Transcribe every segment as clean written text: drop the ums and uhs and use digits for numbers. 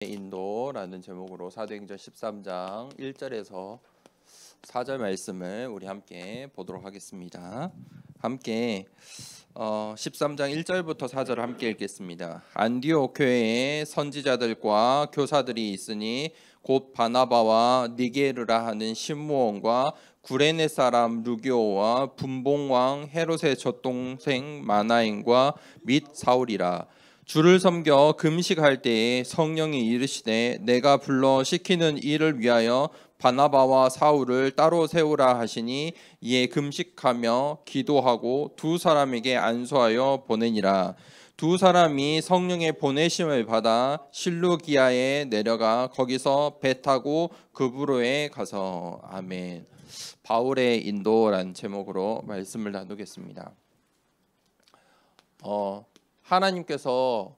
인도라는 제목으로 사도행전 13장 1절에서 4절 말씀을 우리 함께 보도록 하겠습니다. 함께 13장 1절부터 4절을 함께 읽겠습니다. 안디옥 교회에 선지자들과 교사들이 있으니 곧 바나바와 니게르라 하는 시므온과 구레네 사람 루기오와 분봉왕 헤롯의 젖동생 마나인과 및 사울이라. 주를 섬겨 금식할 때에 성령이 이르시되 내가 불러 시키는 일을 위하여 바나바와 사울을 따로 세우라 하시니 이에 금식하며 기도하고 두 사람에게 안수하여 보내니라. 두 사람이 성령의 보내심을 받아 실루기아에 내려가 거기서 배 타고 그브로에 가서. 아멘. 바울의 인도란 제목으로 말씀을 나누겠습니다. 하나님께서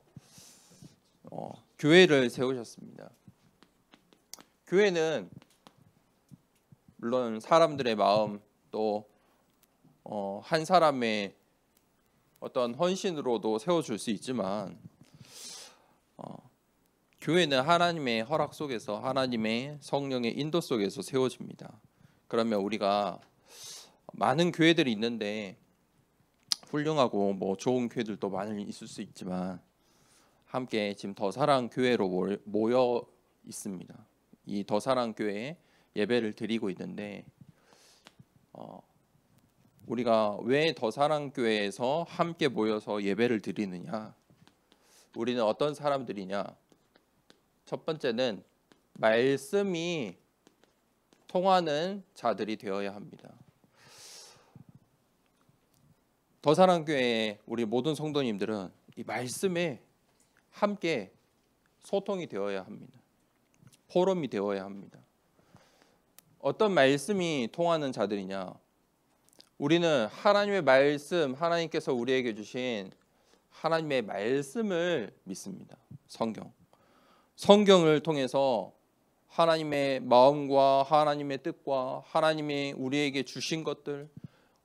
교회를 세우셨습니다. 교회는 물론 사람들의 마음 또 한 사람의 어떤 헌신으로도 세워줄 수 있지만 교회는 하나님의 허락 속에서 하나님의 성령의 인도 속에서 세워집니다. 그러면 우리가 많은 교회들이 있는데 훌륭하고 좋은 교회들도 많이 있을 수 있지만 함께 지금 더사랑 교회로 모여 있습니다. 이 더사랑 교회에 예배를 드리고 있는데 우리가 왜 더사랑 교회에서 함께 모여서 예배를 드리느냐? 우리는 어떤 사람들이냐? 첫 번째는 말씀이 통하는 자들이 되어야 합니다. 더사랑교회의 우리 모든 성도님들은 이 말씀에 함께 소통이 되어야 합니다. 포럼이 되어야 합니다. 어떤 말씀이 통하는 자들이냐? 우리는 하나님의 말씀, 하나님께서 우리에게 주신 하나님의 말씀을 믿습니다. 성경을 통해서 하나님의 마음과 하나님의 뜻과 하나님이 우리에게 주신 것들,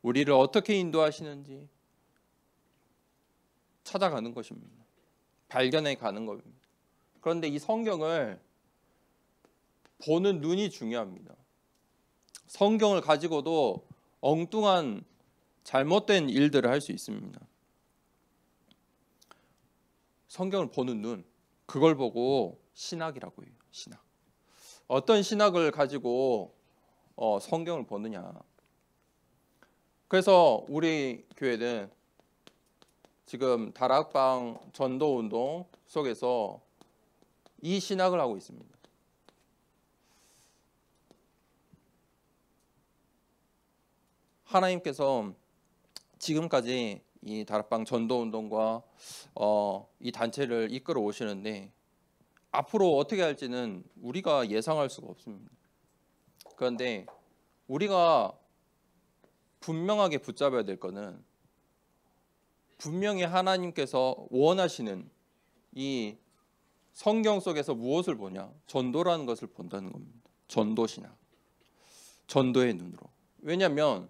우리를 어떻게 인도하시는지 찾아가는 것입니다. 발견해 가는 겁니다. 그런데 이 성경을 보는 눈이 중요합니다. 성경을 가지고도 엉뚱한 잘못된 일들을 할 수 있습니다. 성경을 보는 눈, 그걸 보고 신학이라고 해요. 신학. 어떤 신학을 가지고 성경을 보느냐. 그래서 우리 교회는 지금 다락방 전도운동 속에서 이 신학을 하고 있습니다. 하나님께서 지금까지 이 다락방 전도운동과 이 단체를 이끌어 오시는데 앞으로 어떻게 할지는 우리가 예상할 수가 없습니다. 그런데 우리가 분명하게 붙잡아야 될 것은 분명히 하나님께서 원하시는 이 성경 속에서 무엇을 보냐? 전도라는 것을 본다는 겁니다. 전도신학. 전도의 눈으로. 왜냐하면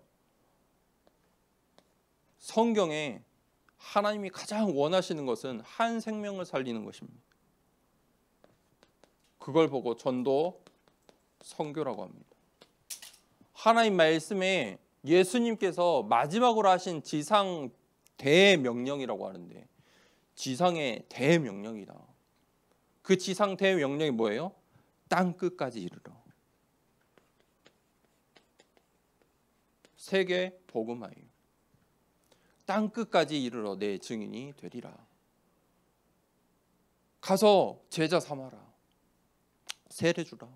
성경에 하나님이 가장 원하시는 것은 한 생명을 살리는 것입니다. 그걸 보고 전도 선교라고 합니다. 하나님 말씀에 예수님께서 마지막으로 하신 지상 대명령이라고 하는데 지상의 대명령이다. 그 지상 대명령이 뭐예요? 땅 끝까지 이르러. 세계 복음하여. 땅 끝까지 이르러 내 증인이 되리라. 가서 제자 삼아라. 세례 주라.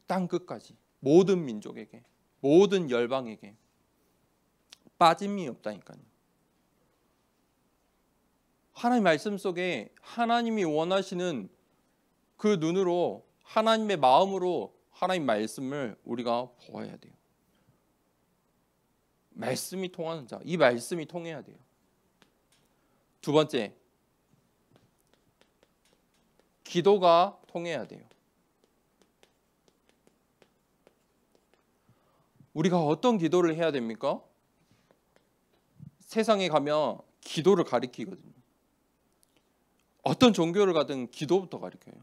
땅 끝까지. 모든 민족에게. 모든 열방에게 빠짐이 없다니까요. 하나님 말씀 속에 하나님이 원하시는 그 눈으로 하나님의 마음으로 하나님 말씀을 우리가 보아야 돼요. 말씀이 통하는 자, 이 말씀이 통해야 돼요. 두 번째, 기도가 통해야 돼요. 우리가 어떤 기도를 해야 됩니까? 세상에 가면 기도를 가리키거든요. 어떤 종교를 가든 기도부터 가르쳐요.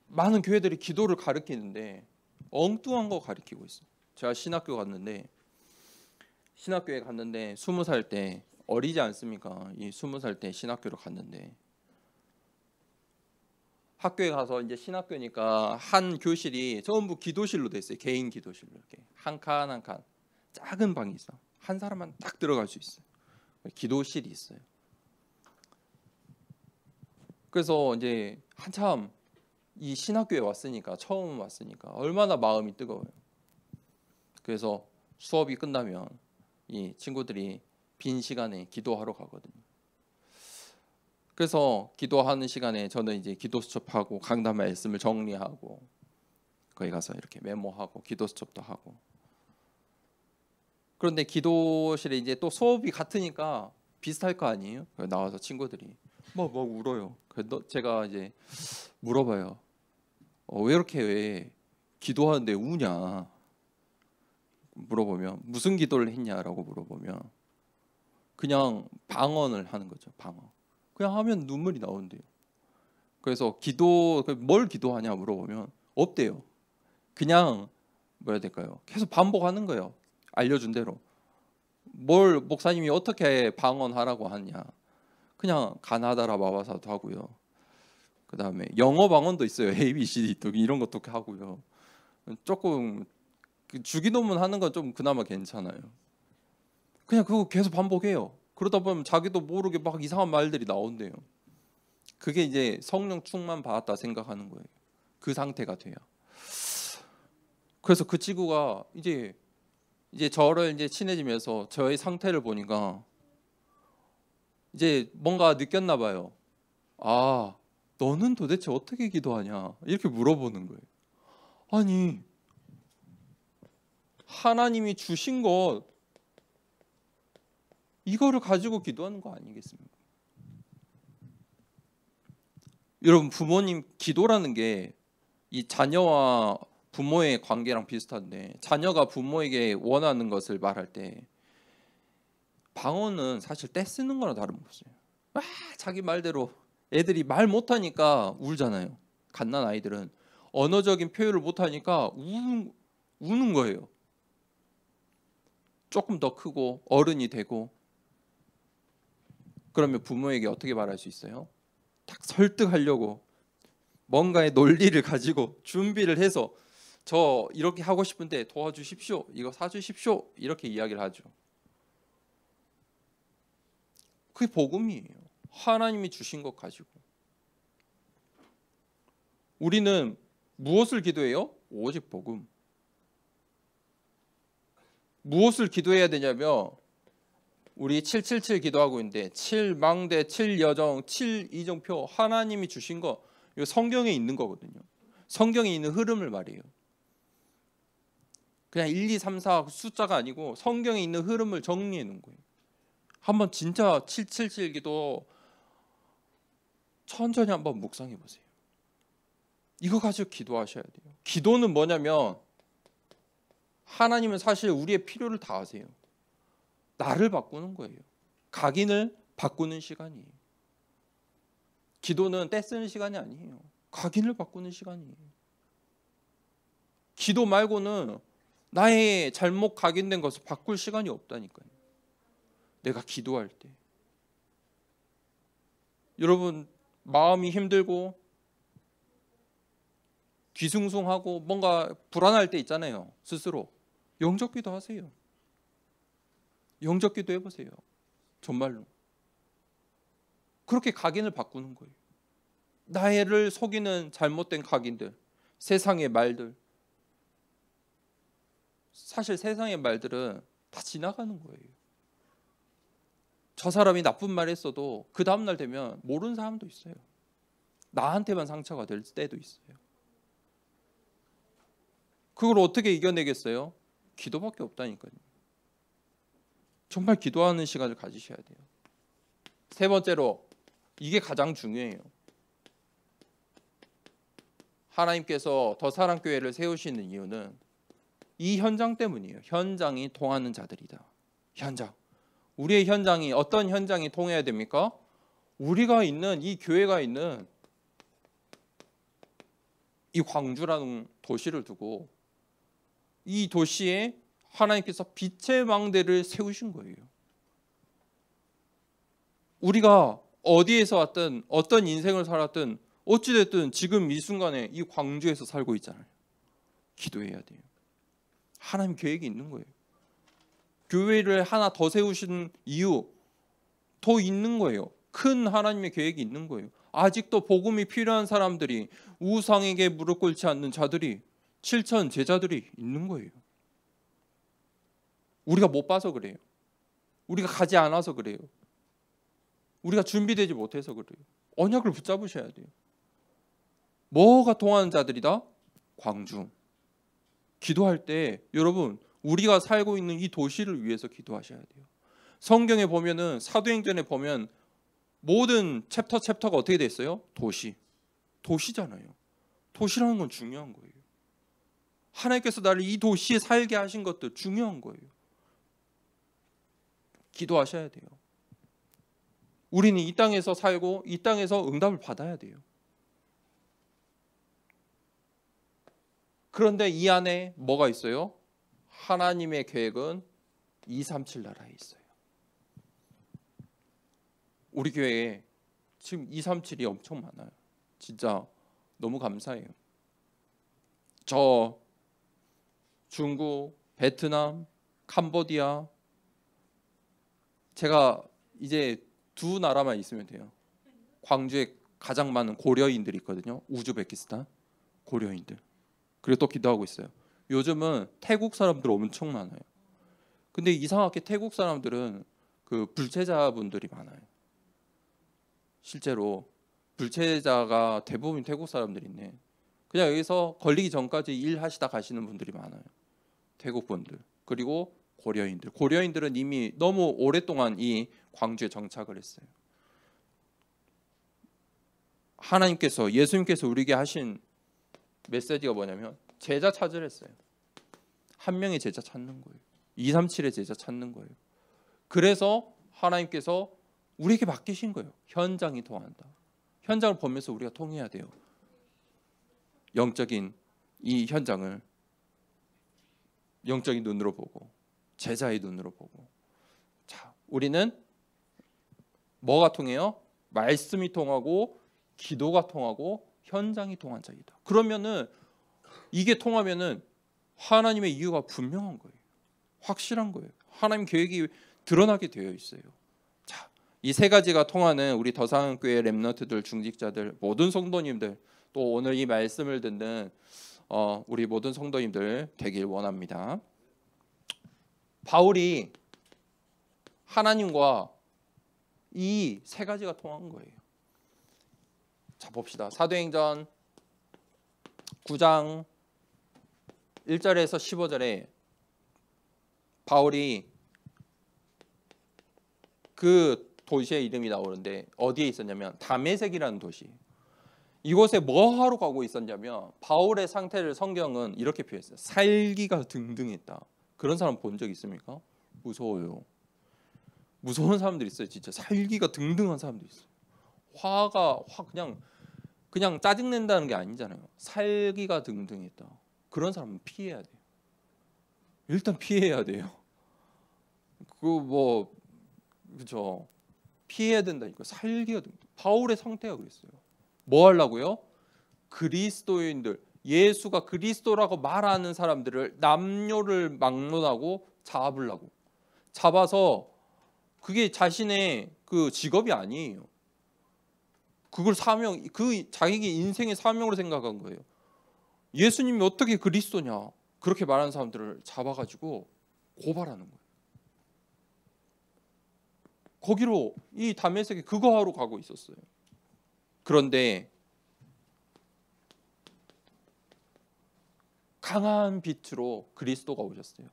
많은 교회들이 기도를 가르치는데 엉뚱한 거 가르치고 있어요. 제가 신학교에 갔는데 20살 때 어리지 않습니까? 이 20살 때 신학교를 갔는데 학교에 가서 이제 신학교니까 한 교실이 전부 기도실로 돼 있어요. 개인 기도실로 이렇게 한 칸 한 칸 작은 방이 있어. 한 사람만 딱 들어갈 수 있어요. 기도실이 있어요. 그래서 이제 한참 이 신학교에 왔으니까 처음 왔으니까 얼마나 마음이 뜨거워요. 그래서 수업이 끝나면 이 친구들이 빈 시간에 기도하러 가거든요. 그래서 기도하는 시간에 저는 이제 기도 수첩하고 강단 말씀을 정리하고 거기 가서 이렇게 메모하고 기도 수첩도 하고. 그런데 기도실에 이제 또 수업이 같으니까 비슷할 거 아니에요? 나와서 친구들이 막 울어요. 그래서 제가 이제 물어봐요. 왜 이렇게 기도하는데 우냐? 물어보면 무슨 기도를 했냐라고 물어보면 그냥 방언을 하는 거죠. 방언. 그냥 하면 눈물이 나온대요. 그래서 뭘 기도하냐 물어보면 없대요. 그냥 뭐라 해야 될까요? 계속 반복하는 거예요. 알려준 대로. 뭘 목사님이 어떻게 방언하라고 하냐? 그냥 가나다라 마바사도 하고요. 그다음에 영어 방언도 있어요. A, B, C, D 또 이런 것도 하고요. 조금 주기도문 하는 건 좀 그나마 괜찮아요. 그냥 그거 계속 반복해요. 그러다 보면 자기도 모르게 막 이상한 말들이 나온대요. 그게 이제 성령 충만 받았다 생각하는 거예요. 그 상태가 돼요. 그래서 그 친구가 이제 저를 이제 친해지면서 저의 상태를 보니까 이제 뭔가 느꼈나 봐요. 아, 너는 도대체 어떻게 기도하냐? 이렇게 물어보는 거예요. 아니, 하나님이 주신 것 이거를 가지고 기도하는 거 아니겠습니까? 여러분, 부모님 기도라는 게 이 자녀와 부모의 관계랑 비슷한데 자녀가 부모에게 원하는 것을 말할 때 방언은 사실 떼 쓰는 거나 다름없어요. 자기 말대로 애들이 말 못하니까 울잖아요. 갓난 아이들은 언어적인 표현을 못하니까 우는 거예요. 조금 더 크고 어른이 되고 그러면 부모에게 어떻게 말할 수 있어요? 딱 설득하려고 뭔가의 논리를 가지고 준비를 해서 저 이렇게 하고 싶은데 도와주십시오. 이거 사주십시오. 이렇게 이야기를 하죠. 그게 복음이에요. 하나님이 주신 것 가지고. 우리는 무엇을 기도해요? 오직 복음. 무엇을 기도해야 되냐면 우리 777 기도하고 있는데 7망대, 7여정, 7이정표 하나님이 주신 거 이거 성경에 있는 거거든요. 성경에 있는 흐름을 말해요. 그냥 1, 2, 3, 4 숫자가 아니고 성경에 있는 흐름을 정리해 놓은 거예요. 한번 진짜 777 기도 천천히 한번 묵상해 보세요. 이거 가지고 기도하셔야 돼요. 기도는 뭐냐면 하나님은 사실 우리의 필요를 다 아세요. 나를 바꾸는 거예요. 각인을 바꾸는 시간이에요. 기도는 떼쓰는 시간이 아니에요. 각인을 바꾸는 시간이에요. 기도 말고는 나의 잘못 각인된 것을 바꿀 시간이 없다니까요. 내가 기도할 때 여러분 마음이 힘들고 뒤숭숭하고 뭔가 불안할 때 있잖아요. 스스로 영적 기도하세요. 영적 기도 해보세요. 정말로 그렇게 각인을 바꾸는 거예요. 나를 속이는 잘못된 각인들, 세상의 말들. 사실 세상의 말들은 다 지나가는 거예요. 저 사람이 나쁜 말 했어도 그 다음날 되면 모르는 사람도 있어요. 나한테만 상처가 될 때도 있어요. 그걸 어떻게 이겨내겠어요? 기도밖에 없다니까요. 정말 기도하는 시간을 가지셔야 돼요. 세 번째로 이게 가장 중요해요. 하나님께서 더 사랑교회를 세우시는 이유는 이 현장 때문이에요. 현장이 통하는 자들이다. 현장. 우리의 현장이 어떤 현장이 통해야 됩니까? 우리가 있는 이 교회가 있는 이 광주라는 도시를 두고 이 도시에 하나님께서 빛의 망대를 세우신 거예요. 우리가 어디에서 왔든 어떤 인생을 살았든 어찌됐든 지금 이 순간에 이 광주에서 살고 있잖아요. 기도해야 돼요. 하나님 계획이 있는 거예요. 교회를 하나 더 세우신 이유 더 있는 거예요. 큰 하나님의 계획이 있는 거예요. 아직도 복음이 필요한 사람들이, 우상에게 무릎 꿇지 않는 자들이, 7천 제자들이 있는 거예요. 우리가 못 봐서 그래요. 우리가 가지 않아서 그래요. 우리가 준비되지 못해서 그래요. 언약을 붙잡으셔야 돼요. 뭐가 통하는 자들이다? 광주. 기도할 때 여러분, 우리가 살고 있는 이 도시를 위해서 기도하셔야 돼요. 성경에 보면은, 사도행전에 보면 모든 챕터가 어떻게 돼 있어요? 도시잖아요. 도시라는 건 중요한 거예요. 하나님께서 나를 이 도시에 살게 하신 것들 중요한 거예요. 기도하셔야 돼요. 우리는 이 땅에서 살고 이 땅에서 응답을 받아야 돼요. 그런데 이 안에 뭐가 있어요? 하나님의 계획은 237 나라에 있어요. 우리 교회에 지금 237이 엄청 많아요. 진짜 너무 감사해요. 저 중국, 베트남, 캄보디아, 제가 이제 두 나라만 있으면 돼요. 광주에 가장 많은 고려인들이 있거든요. 우즈베키스탄 고려인들. 그리고 또 기도하고 있어요. 요즘은 태국 사람들 엄청 많아요. 근데 이상하게 태국 사람들은 그 불체자분들이 많아요. 실제로 불체자가 대부분 태국 사람들이 있네. 그냥 여기서 걸리기 전까지 일하시다 가시는 분들이 많아요. 태국 분들. 그리고 고려인들은 이미 너무 오랫동안 이 광주에 정착을 했어요. 하나님께서, 예수님께서 우리에게 하신 메시지가 뭐냐면 제자 찾으라 했어요. 한 명의 제자 찾는 거예요. 237의 제자 찾는 거예요. 그래서 하나님께서 우리에게 맡기신 거예요. 현장이 통한다. 현장을 보면서 우리가 통해야 돼요. 영적인 이 현장을 영적인 눈으로 보고, 제자의 눈으로 보고. 자, 우리는 뭐가 통해요? 말씀이 통하고 기도가 통하고 현장이 통한 자이다. 그러면은 이게 통하면은 하나님의 이유가 분명한 거예요. 확실한 거예요. 하나님 계획이 드러나게 되어 있어요. 자, 이 세 가지가 통하는 우리 더상교회 렘넌트들, 중직자들, 모든 성도님들, 또 오늘 이 말씀을 듣는 우리 모든 성도님들 되길 원합니다. 바울이 하나님과 이 세 가지가 통한 거예요. 자, 봅시다. 사도행전 9장 1절에서 15절에 바울이 그 도시의 이름이 나오는데 어디에 있었냐면 다메섹이라는 도시. 이곳에 뭐 하러 가고 있었냐면 바울의 상태를 성경은 이렇게 표현했어요. 살기가 등등했다. 그런 사람 본 적 있습니까? 무서워요. 무서운 사람들 있어요. 진짜 살기가 등등한 사람도 있어요. 화가 그냥 짜증낸다는 게 아니잖아요. 살기가 등등했다. 그런 사람은 피해야 돼요. 일단 피해야 돼요. 그죠? 피해야 된다니까. 살기가 등등. 바울의 상태가 그랬어요. 뭐 하려고요? 그리스도인들, 예수가 그리스도라고 말하는 사람들을 남녀를 막론하고 잡으려고. 잡아서 그게 자신의 그 직업이 아니에요. 그걸 자기 인생의 사명으로 생각한 거예요. 예수님이 어떻게 그리스도냐? 그렇게 말하는 사람들을 잡아가지고 고발하는 거예요. 거기로 이 다메섹에 그거 하러 가고 있었어요. 그런데 강한 빛으로 그리스도가 오셨어요.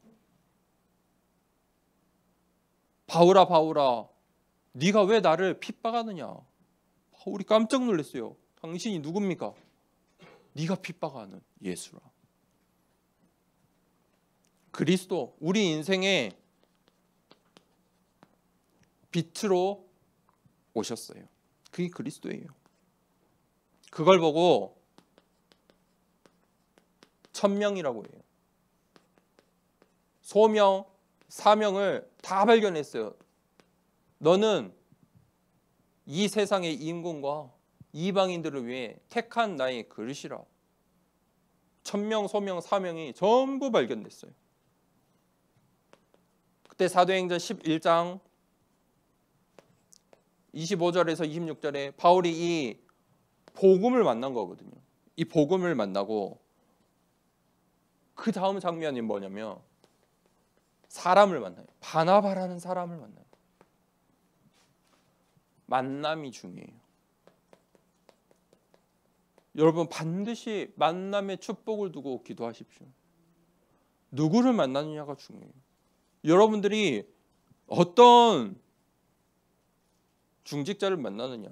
바울아, 바울아, 네가 왜 나를 핍박하느냐? 바울이 깜짝 놀랐어요. 당신이 누굽니까? 네가 핍박하는 예수라. 그리스도, 우리 인생에 빛으로 오셨어요. 그게 그리스도예요. 그걸 보고 천명이라고 해요. 소명, 사명을 다 발견했어요. 너는 이 세상의 임금과 이방인들을 위해 택한 나의 그릇이라. 천명, 소명, 사명이 전부 발견됐어요. 그때 사도행전 11장 25절에서 26절에 바울이 이 복음을 만난 거거든요. 이 복음을 만나고 그 다음 장면이 뭐냐면 사람을 만나요. 바나바라는 사람을 만나요. 만남이 중요해요. 여러분 반드시 만남의 축복을 두고 기도하십시오. 누구를 만나느냐가 중요해요. 여러분들이 어떤 중직자를 만나느냐,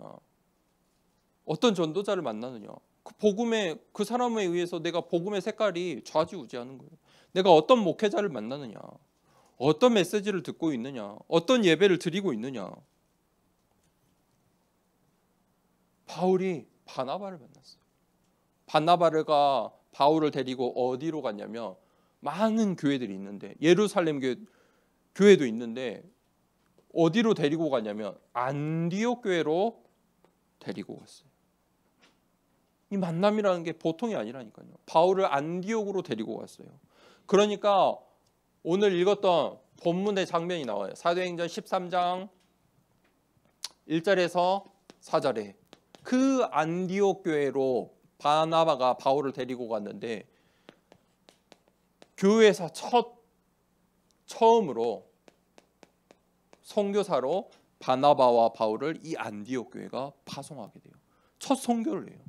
어떤 전도자를 만나느냐, 그 복음의 그 사람에 의해서 내가 복음의 색깔이 좌지우지하는 거예요. 내가 어떤 목회자를 만나느냐, 어떤 메시지를 듣고 있느냐, 어떤 예배를 드리고 있느냐. 바울이 바나바를 만났어요. 바나바가 바울을 데리고 어디로 갔냐면 많은 교회들이 있는데 예루살렘 교회도 있는데 어디로 데리고 가냐면 안디옥 교회로 데리고 갔어요. 이 만남이라는 게 보통이 아니라니까요. 바울을 안디옥으로 데리고 갔어요. 그러니까 오늘 읽었던 본문의 장면이 나와요. 사도행전 13장 1절에서 4절에 그 안디옥 교회로 바나바가 바울을 데리고 갔는데 교회에서 처음으로 선교사로 바나바와 바울을 이 안디옥 교회가 파송하게 돼요. 첫 선교를 해요.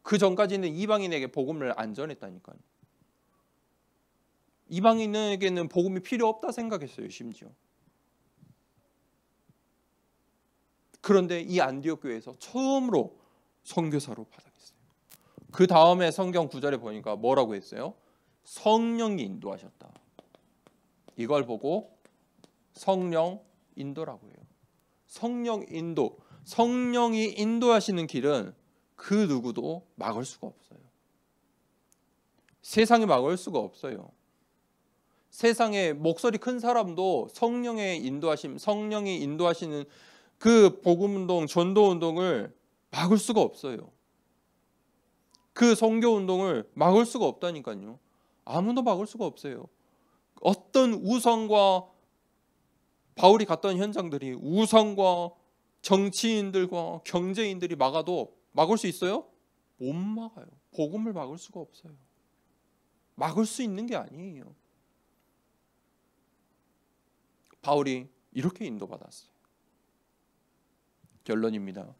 그 전까지는 이방인에게 복음을 안 전했다니까요. 이방인에게는 복음이 필요 없다 생각했어요, 심지어. 그런데 이 안디옥 교회에서 처음으로 선교사로 받아겠어요. 그 다음에 성경 9절에 보니까 뭐라고 했어요? 성령이 인도하셨다. 이걸 보고 성령 인도라고 해요. 성령 인도. 성령이 인도하시는 길은 그 누구도 막을 수가 없어요. 세상에 막을 수가 없어요. 세상에 목소리 큰 사람도 성령의 인도하심, 성령이 인도하시는 그 복음운동, 전도운동을 막을 수가 없어요. 그 선교운동을 막을 수가 없다니까요. 아무도 막을 수가 없어요. 어떤 우상과 바울이 갔던 현장들이 우상과 정치인들과 경제인들이 막아도 막을 수 있어요? 못 막아요. 복음을 막을 수가 없어요. 막을 수 있는 게 아니에요. 바울이 이렇게 인도받았어요. 결론입니다.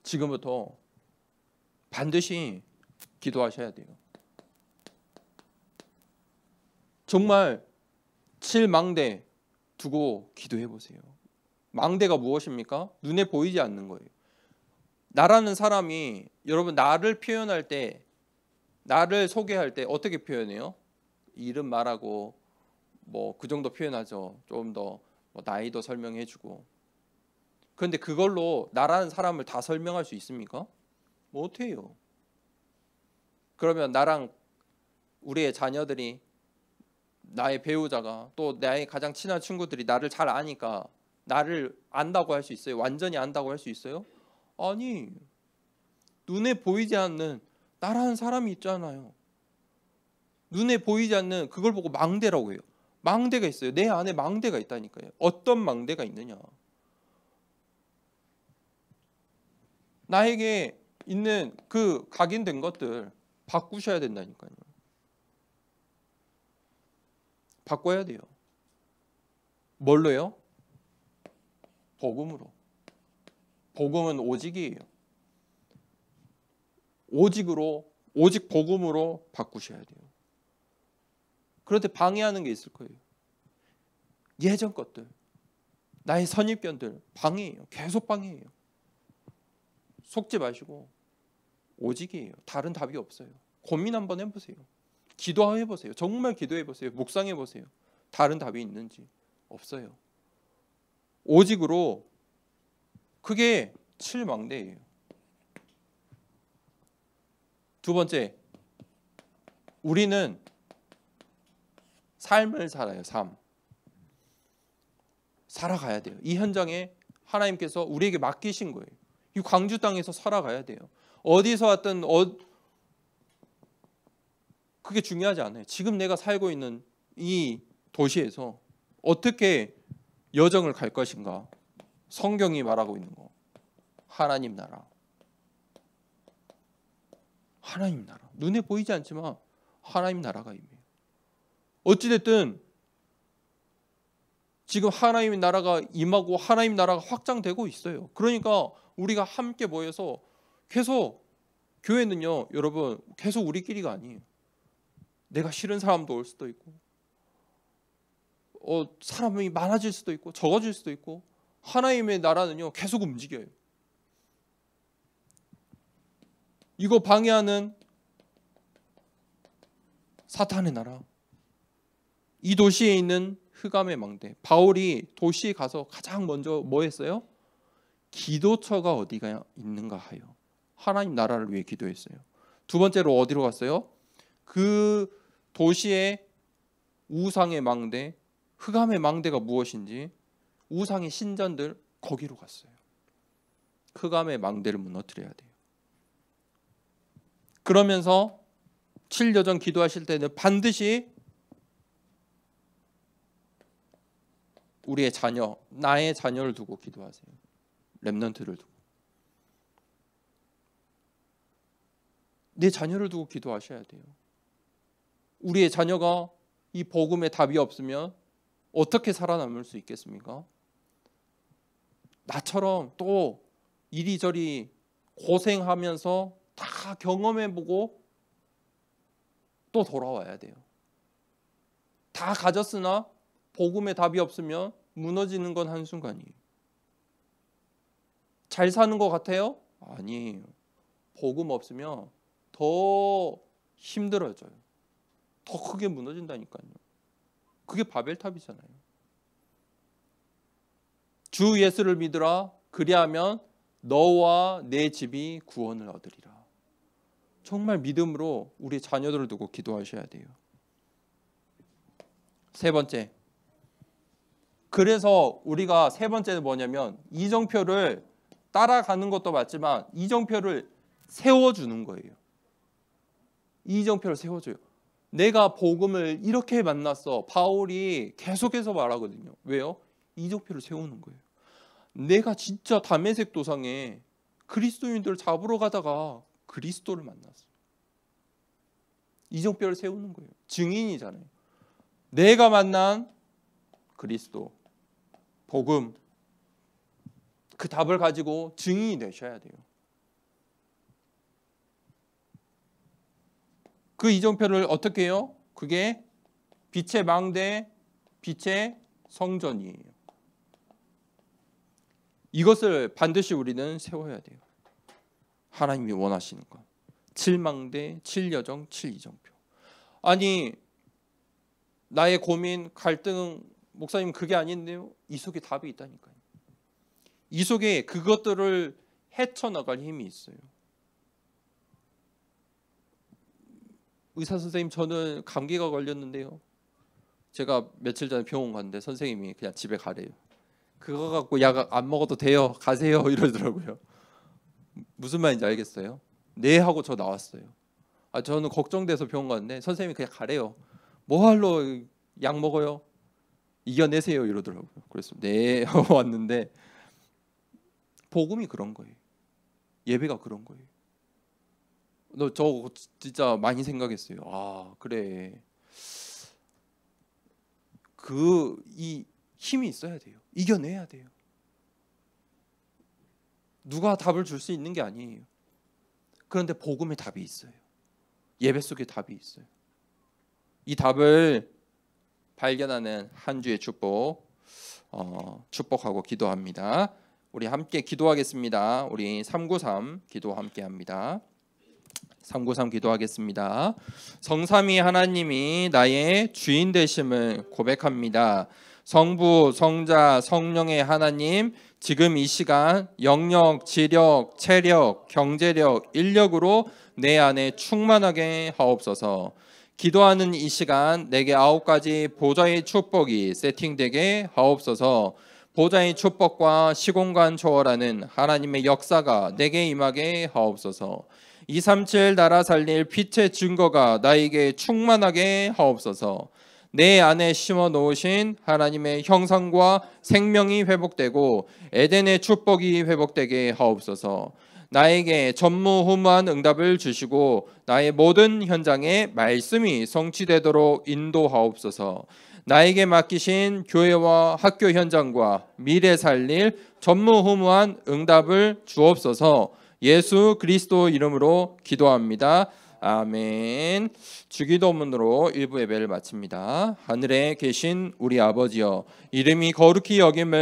지금부터 반드시 기도하셔야 돼요. 정말 7망대 두고 기도해 보세요. 망대가 무엇입니까? 눈에 보이지 않는 거예요. 나라는 사람이 여러분 나를 표현할 때, 나를 소개할 때 어떻게 표현해요? 이름 말하고 뭐 그 정도 표현하죠. 좀 더 뭐 나이도 설명해주고. 그런데 그걸로 나라는 사람을 다 설명할 수 있습니까? 못해요. 그러면 나랑 우리의 자녀들이, 나의 배우자가, 또 나의 가장 친한 친구들이 나를 잘 아니까 나를 안다고 할 수 있어요? 완전히 안다고 할 수 있어요? 아니, 눈에 보이지 않는 나라는 사람이 있잖아요. 눈에 보이지 않는 그걸 보고 망대라고 해요. 망대가 있어요. 내 안에 망대가 있다니까요. 어떤 망대가 있느냐? 나에게 있는 그 각인된 것들 바꾸셔야 된다니까요. 바꿔야 돼요. 뭘로요? 복음으로. 복음은 오직이에요. 오직으로, 오직 복음으로 바꾸셔야 돼요. 그런데 방해하는 게 있을 거예요. 예전 것들, 나의 선입견들 방해해요. 계속 방해해요. 속지 마시고 오직이에요. 다른 답이 없어요. 고민 한번 해보세요. 기도해보세요. 정말 기도해보세요. 묵상해보세요. 다른 답이 있는지 없어요. 오직으로 그게 7망대예요. 두 번째, 우리는 삶을 살아요. 삶. 살아가야 돼요. 이 현장에 하나님께서 우리에게 맡기신 거예요. 이 광주 땅에서 살아가야 돼요. 어디서 왔든 그게 중요하지 않아요. 지금 내가 살고 있는 이 도시에서 어떻게 여정을 갈 것인가. 성경이 말하고 있는 거. 하나님 나라. 하나님 나라. 눈에 보이지 않지만 하나님 나라가 임해요. 어찌됐든 지금 하나님의 나라가 임하고 하나님 나라가 확장되고 있어요. 그러니까 우리가 함께 모여서 계속, 교회는요 여러분 계속 우리끼리가 아니에요. 내가 싫은 사람도 올 수도 있고 사람이 많아질 수도 있고 적어질 수도 있고, 하나님의 나라는요 계속 움직여요. 이거 방해하는 사탄의 나라, 이 도시에 있는 흑암의 망대. 바울이 도시에 가서 가장 먼저 뭐 했어요? 기도처가 어디가 있는가 하여 하나님 나라를 위해 기도했어요. 두 번째로 어디로 갔어요? 그 도시의 우상의 망대, 흑암의 망대가 무엇인지, 우상의 신전들, 거기로 갔어요. 흑암의 망대를 무너뜨려야 돼요. 그러면서 7여정 기도하실 때는 반드시 우리의 자녀, 나의 자녀를 두고 기도하세요. 렘넌트를 두고. 내 자녀를 두고 기도하셔야 돼요. 우리의 자녀가 이 복음에 답이 없으면 어떻게 살아남을 수 있겠습니까? 나처럼 또 이리저리 고생하면서 다 경험해보고 또 돌아와야 돼요. 다 가졌으나 복음에 답이 없으면 무너지는 건 한순간이에요. 잘 사는 것 같아요? 아니에요. 복음 없으면 더 힘들어져요. 더 크게 무너진다니까요. 그게 바벨탑이잖아요. 주 예수를 믿으라. 그리하면 너와 내 집이 구원을 얻으리라. 정말 믿음으로 우리 자녀들을 두고 기도하셔야 돼요. 세 번째. 그래서 우리가 세 번째는 뭐냐면 이정표를 따라가는 것도 맞지만 이정표를 세워주는 거예요. 이정표를 세워줘요. 내가 복음을 이렇게 만났어. 바울이 계속해서 말하거든요. 왜요? 이정표를 세우는 거예요. 내가 진짜 다메섹 도상에 그리스도인들을 잡으러 가다가 그리스도를 만났어요. 이정표를 세우는 거예요. 증인이잖아요. 내가 만난 그리스도, 복음, 그 답을 가지고 증인이 되셔야 돼요. 그 이정표를 어떻게 해요? 그게 빛의 망대, 빛의 성전이에요. 이것을 반드시 우리는 세워야 돼요. 하나님이 원하시는 것. 7망대, 7여정, 7이정표. 아니 나의 고민, 갈등, 목사님 그게 아닌데요. 이 속에 답이 있다니까요. 이 속에 그것들을 헤쳐나갈 힘이 있어요. 의사 선생님, 저는 감기가 걸렸는데요. 제가 며칠 전에 병원 갔는데 선생님이 그냥 집에 가래요. 그거 갖고 약 안 먹어도 돼요. 가세요. 이러더라고요. 무슨 말인지 알겠어요? 네 하고 저 나왔어요. 저는 걱정돼서 병원 갔는데 선생님이 그냥 가래요. 뭐 하러 약 먹어요? 이겨내세요. 이러더라고요. 그래서 네 하고 왔는데 복음이 그런 거예요. 예배가 그런 거예요. 저 진짜 많이 생각했어요. 그래. 이 힘이 있어야 돼요. 이겨내야 돼요. 누가 답을 줄 수 있는 게 아니에요. 그런데 복음의 답이 있어요. 예배 속에 답이 있어요. 이 답을 발견하는 한 주의 축복, 축복하고 기도합니다. 우리 함께 기도하겠습니다. 우리 393 기도 함께 합니다. 393 기도하겠습니다. 성삼위 하나님이 나의 주인 되심을 고백합니다. 성부, 성자, 성령의 하나님, 지금 이 시간 영력, 지력, 체력, 경제력, 인력으로 내 안에 충만하게 하옵소서. 기도하는 이 시간 내게 9가지 보좌의 축복이 세팅되게 하옵소서. 보좌의 축복과 시공간 초월하는 하나님의 역사가 내게 임하게 하옵소서. 237 나라 살릴 빛의 증거가 나에게 충만하게 하옵소서. 내 안에 심어 놓으신 하나님의 형상과 생명이 회복되고 에덴의 축복이 회복되게 하옵소서. 나에게 전무후무한 응답을 주시고 나의 모든 현장에 말씀이 성취되도록 인도하옵소서. 나에게 맡기신 교회와 학교 현장과 미래 살릴 전무후무한 응답을 주옵소서. 예수 그리스도 이름으로 기도합니다. 아멘. 주기도문으로 1부 예배를 마칩니다. 하늘에 계신 우리 아버지여, 이름이 거룩히 여김을